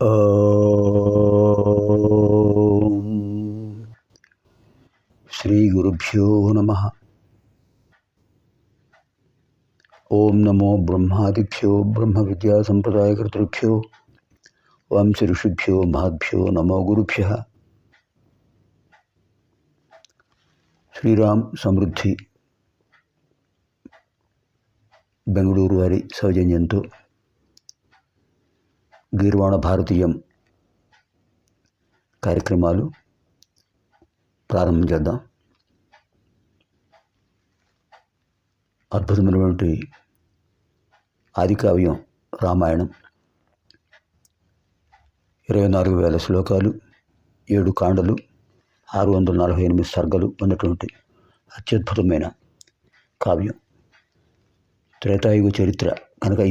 ఓం శ్రీ గురుభ్యో నమః. ఓం నమో బ్రహ్మాదిభ్యో బ్రహ్మ విద్యా సంప్రదాయకర్తృభ్యో వంశ ఋషిభ్యో మహద్భ్యో నమో గురుభ్యః. శ్రీరామ్ సమృద్ధి బెంగళూరు వారి సౌజన్యంతో గీర్వాణ భారతీయం కార్యక్రమాలు ప్రారంభం చేద్దాం. అద్భుతమైనటువంటి ఆదికావ్యం రామాయణం. 24,000 శ్లోకాలు, 7 కాండలు, 648 సర్గలు ఉన్నటువంటి అత్యద్భుతమైన కావ్యం. త్రేతాయుగ చరిత్ర కనుక ఈ